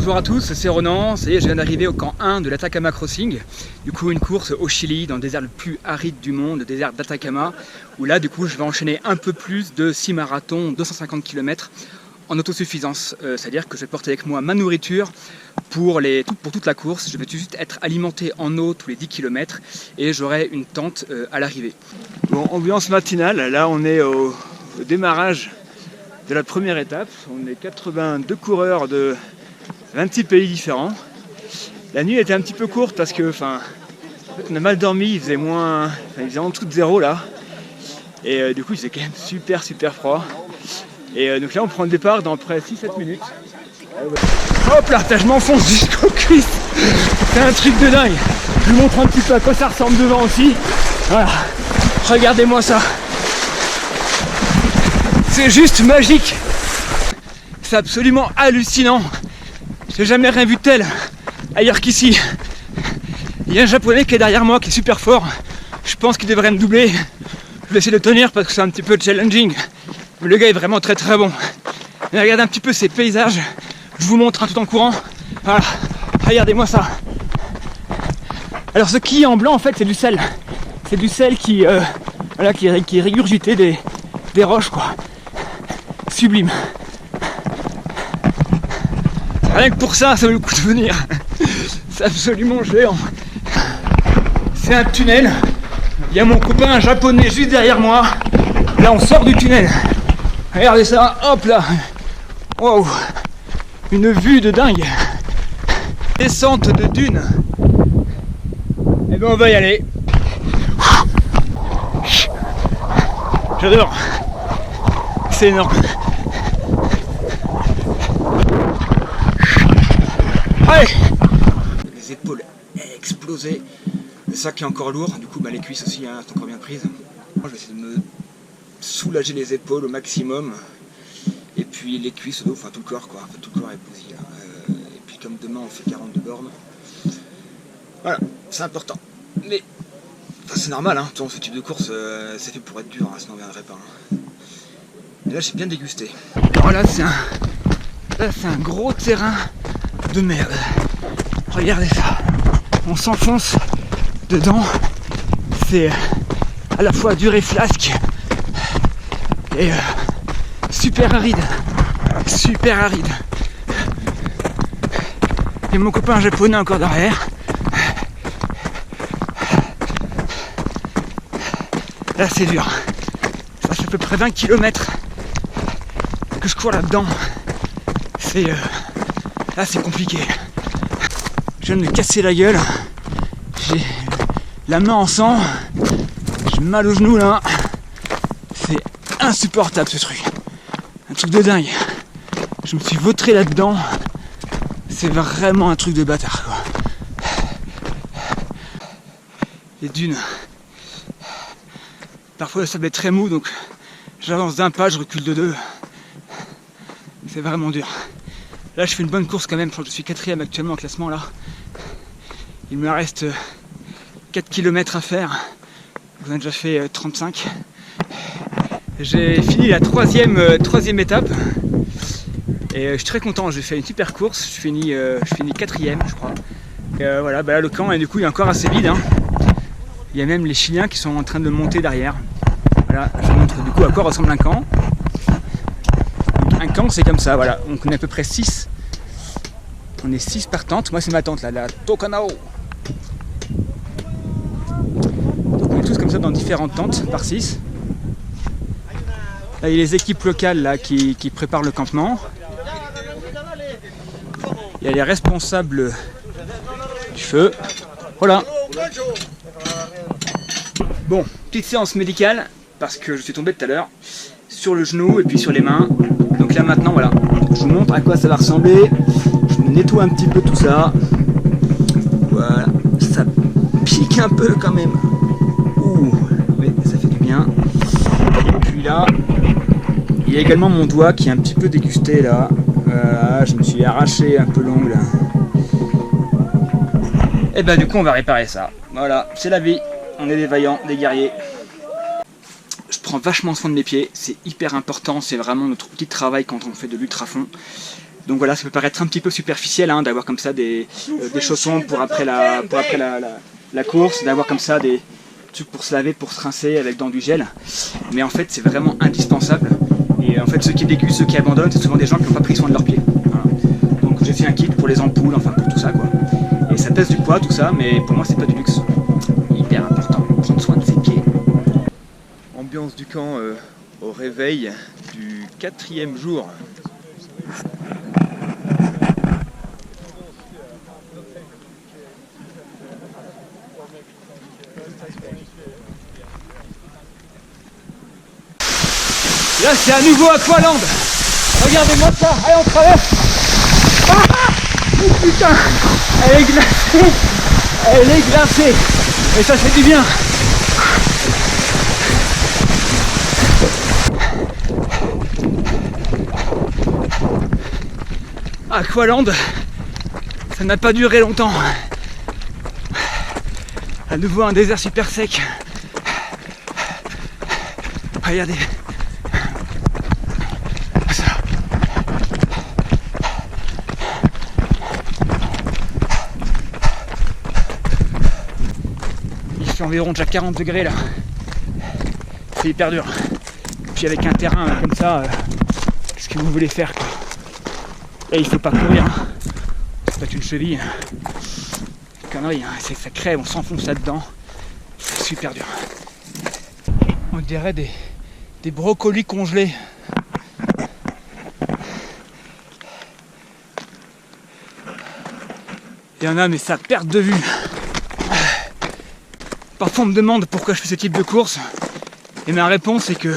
Bonjour à tous, c'est Ronan, ça y est, je viens d'arriver au camp 1 de l'Atacama Crossing. Du coup une course au Chili, dans le désert le plus aride du monde, le désert d'Atacama, où là du coup je vais enchaîner un peu plus de 6 marathons, 250 km en autosuffisance. C'est-à-dire que je vais porter avec moi ma nourriture pour toute la course. Je vais tout juste être alimenté en eau tous les 10 km et j'aurai une tente à l'arrivée. Bon, ambiance matinale, là on est au démarrage de la première étape. On est 82 coureurs de 26 pays différents. La nuit était un petit peu courte parce que on a mal dormi, il faisait en dessous de zéro là. Et du coup il faisait quand même super froid. Et donc là on prend le départ dans près 6-7 minutes. Hop là, je m'enfonce jusqu'aux cuisses. C'est un truc de dingue. Je vous montre un petit peu à quoi ça ressemble devant aussi. Voilà, regardez-moi ça. C'est juste magique. C'est absolument hallucinant. J'ai jamais rien vu de tel ailleurs qu'ici. Il y a un japonais qui est derrière moi qui est super fort. Je pense qu'il devrait me doubler. Je vais essayer de tenir parce que c'est un petit peu challenging. Mais le gars est vraiment très bon. Mais regardez un petit peu ces paysages. Je vous montre tout en courant. Voilà, regardez-moi ça. Alors ce qui est en blanc en fait c'est du sel. C'est du sel qui est régurgité des roches quoi. Sublime. Rien que pour ça vaut le coup de venir. C'est absolument géant. C'est un tunnel. Il y a mon copain japonais juste derrière moi. Là on sort du tunnel. Regardez ça, hop là. Wow. Une vue de dingue. Descente de dune. Et ben on va y aller. J'adore. C'est énorme. Allez. Les épaules explosées. Le sac est encore lourd. Du coup les cuisses aussi sont encore bien prises. Moi je vais essayer de me soulager les épaules au maximum. Et puis les cuisses, tout le corps quoi. Tout le corps est bousillé. Et puis comme demain on fait 42 bornes. Voilà, c'est important. Mais c'est normal, hein. Ce type de course, c'est fait pour être dur, hein, sinon on ne viendrait pas. Hein. Et là j'ai bien dégusté. Alors là c'est un gros terrain de merde. Regardez ça. On s'enfonce dedans. C'est à la fois dur et flasque. Et super aride. Super aride. Et mon copain japonais encore derrière. Là c'est dur. Ça fait à peu près 20 km que je cours là-dedans. Là c'est compliqué. Je viens de me casser la gueule. J'ai la main en sang. J'ai mal au genou là. C'est insupportable ce truc. Un truc de dingue. Je me suis vautré là-dedans. C'est vraiment un truc de bâtard quoi. Les dunes. Parfois le sable est très mou donc j'avance d'un pas, je recule de deux. C'est vraiment dur. Là je fais une bonne course quand même, je crois que je suis 4ème actuellement au classement là. Il me reste 4 km à faire. J'en ai déjà fait 35. J'ai fini la troisième étape. Et je suis très content, j'ai fait une super course, je finis 4ème je crois. Et voilà, là le camp et du coup il est encore assez vide. Hein. Il y a même les Chiliens qui sont en train de monter derrière. Voilà, je vous montre du coup à quoi ressemble un camp. Donc, un camp c'est comme ça, voilà. Donc on est à peu près 6. On est 6 par tente. Moi c'est ma tente là, la Tokanao. Donc on est tous comme ça dans différentes tentes par 6. Là il y a les équipes locales là qui préparent le campement. Il y a les responsables du feu. Voilà. Bon, petite séance médicale parce que je suis tombé tout à l'heure sur le genou et puis sur les mains. Donc là maintenant voilà, je vous montre à quoi ça va ressembler. Je me nettoie un petit peu tout ça. Voilà, ça pique un peu quand même. Ouh, mais ça fait du bien. Et puis là, il y a également mon doigt qui est un petit peu dégusté là. Voilà, je me suis arraché un peu l'ongle. Et bah du coup on va réparer ça. Voilà, c'est la vie. On est des vaillants, des guerriers. Je prends vachement soin de mes pieds, c'est hyper important, c'est vraiment notre petit travail quand on fait de l'ultrafond. Donc voilà, ça peut paraître un petit peu superficiel hein, d'avoir comme ça des chaussons pour après la course, d'avoir comme ça des trucs pour se laver, pour se rincer avec dans du gel. Mais en fait, c'est vraiment indispensable. Et en fait, ceux qui dégustent, ceux qui abandonnent, c'est souvent des gens qui n'ont pas pris soin de leurs pieds. Voilà. Donc j'ai fait un kit pour les ampoules, enfin pour tout ça quoi. Et ça pèse du poids, tout ça, mais pour moi, c'est pas du luxe. Hyper important, prendre soin de ses pieds. Ambiance du camp au réveil du 4e jour. Là c'est à nouveau Aqualand. Regardez-moi ça, allez on traverse. Ah oh putain, elle est glacée. Elle est glacée. Et ça fait du bien. Aqualand, ça n'a pas duré longtemps. À nouveau un désert super sec. Regardez. Il fait environ déjà 40 degrés là. C'est hyper dur. Puis avec un terrain comme ça, qu'est-ce que vous voulez faire quoi? Et il faut pas courir. Hein. C'est pas une cheville. Connerie, hein. Ça crève, on s'enfonce là-dedans. C'est super dur. On dirait des brocolis congelés. Il y en a, mais ça perte de vue. Parfois on me demande pourquoi je fais ce type de course. Et ma réponse est que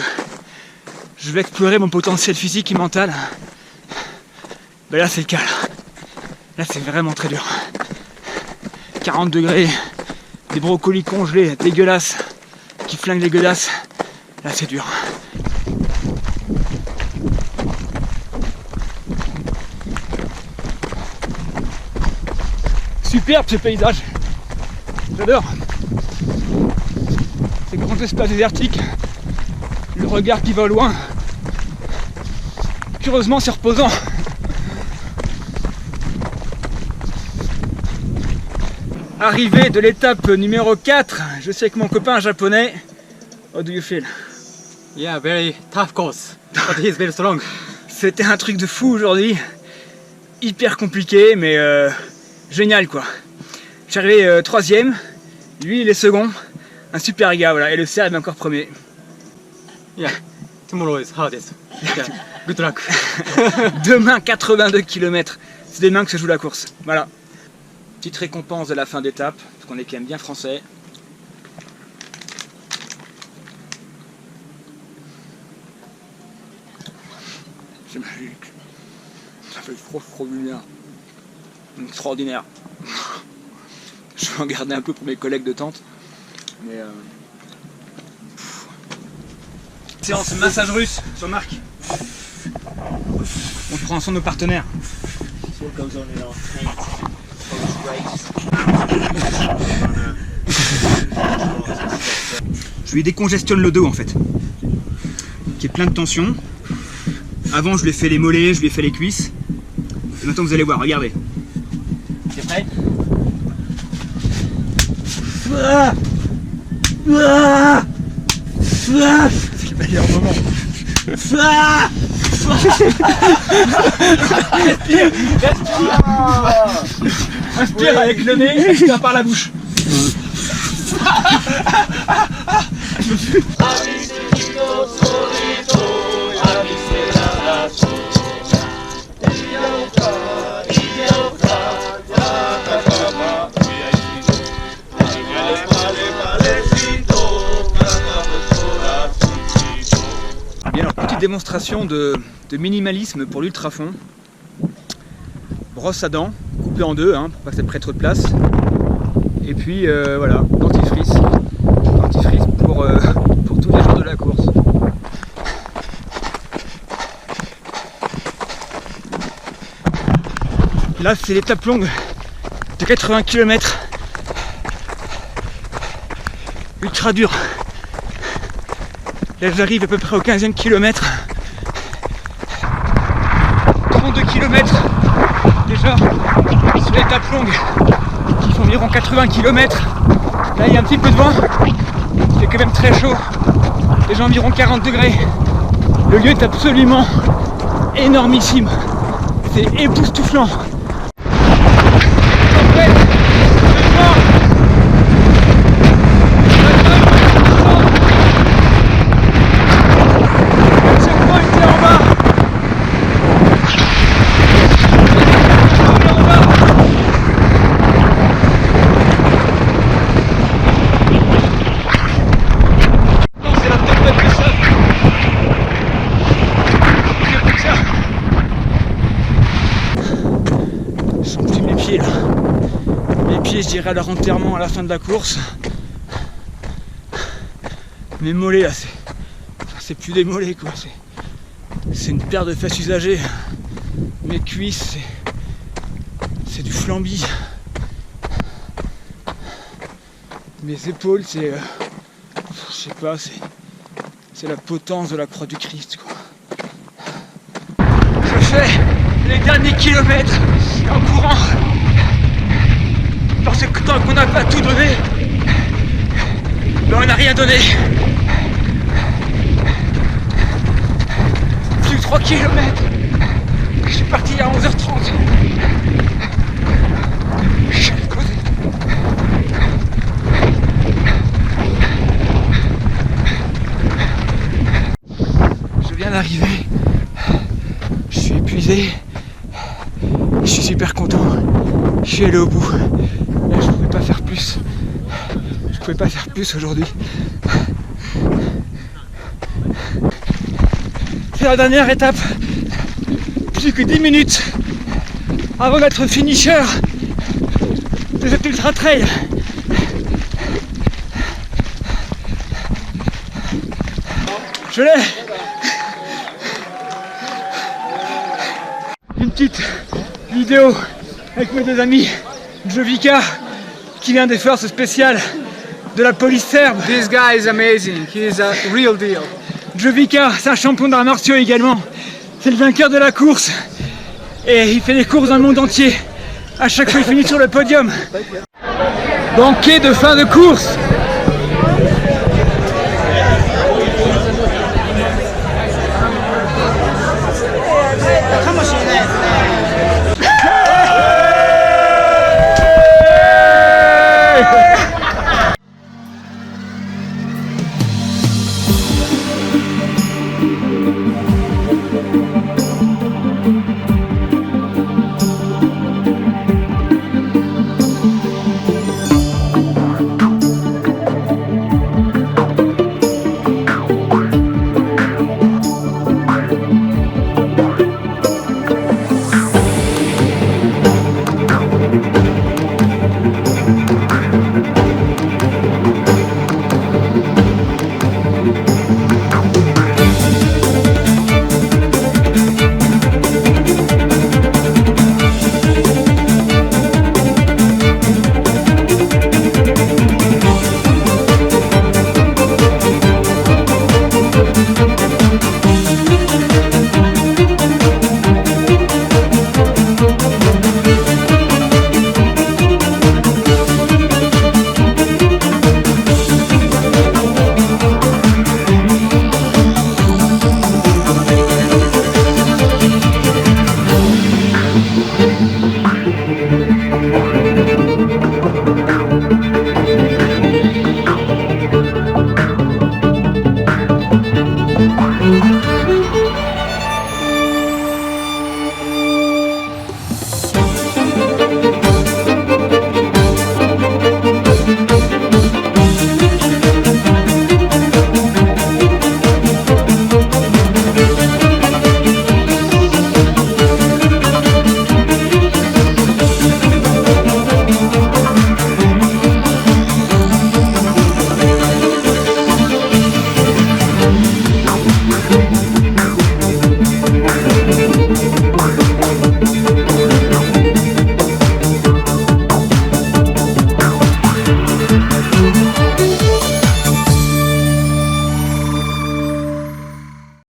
je vais explorer mon potentiel physique et mental. Ben là c'est le cas. Là c'est vraiment très dur. 40 degrés, des brocolis congelés, dégueulasses, qui flinguent les godasses. Là c'est dur. Superbe ce paysage. J'adore. Ces grands espaces désertiques. Le regard qui va au loin. Curieusement c'est reposant. Arrivée de l'étape numéro 4, je suis avec mon copain japonais. How do you feel? Yeah, very tough course, but he's very strong. C'était un truc de fou aujourd'hui. Hyper compliqué, mais génial quoi. Je suis arrivé 3ème, lui il est second. Un super gars, voilà. Et le Serbe est encore premier. Yeah, tomorrow is hardest. Yeah, good luck. Demain 82 km. C'est demain que se joue la course. Voilà. Petite récompense de la fin d'étape, parce qu'on est quand même bien français. C'est magique. Ça fait trop du bien. Extraordinaire. Je vais en garder un peu pour mes collègues de tente. Mais séance massage russe sur Marc. On prend soin de nos partenaires. Je lui décongestionne le dos en fait, qui est plein de tension. Avant je lui ai fait les mollets, je lui ai fait les cuisses. Et maintenant vous allez voir, regardez. T'es prêt? C'est le meilleur moment. Inspire avec le nez, expire par la bouche. Bien alors, petite démonstration de minimalisme pour l'ultrafond. Brosse à dents, coupée en deux, hein, pour pas que ça prenne trop de place. Et puis voilà, dentifrice. Dentifrice pour tous les jours de la course. Là c'est l'étape longue de 80 km. Ultra dur. Là j'arrive à peu près au 15e kilomètre. 32 km sur l'étape longue qui fait environ 80 km. Là il y a un petit peu de vent, c'est quand même très chaud, déjà environ 40 degrés. Le lieu est absolument énormissime, c'est époustouflant. Je dirais à leur enterrement à la fin de la course. Mes mollets là, c'est plus des mollets quoi, c'est une paire de fesses usagées. Mes cuisses, c'est du flambi. Mes épaules, c'est je sais pas, c'est la potence de la croix du Christ quoi. Je fais les derniers kilomètres en courant. Parce que tant qu'on n'a pas tout donné, ben on n'a rien donné. Plus de 3 km. Je suis parti à 11h30. Je suis explosé. Je viens d'arriver. Je suis épuisé. Je suis super content. Je suis allé au bout. Là, je pouvais pas faire plus. Je pouvais pas faire plus aujourd'hui. C'est la dernière étape. Plus que 10 minutes avant d'être finisher de cet ultra trail. Je l'ai. Une petite vidéo avec mes deux amis Jovica qui vient des forces spéciales de la police serbe. This guy is amazing. He is a real deal. Jovica, c'est un champion d'arts martiaux également. C'est le vainqueur de la course. Et il fait des courses dans le monde entier. À chaque fois, il finit sur le podium. Banquet de fin de course.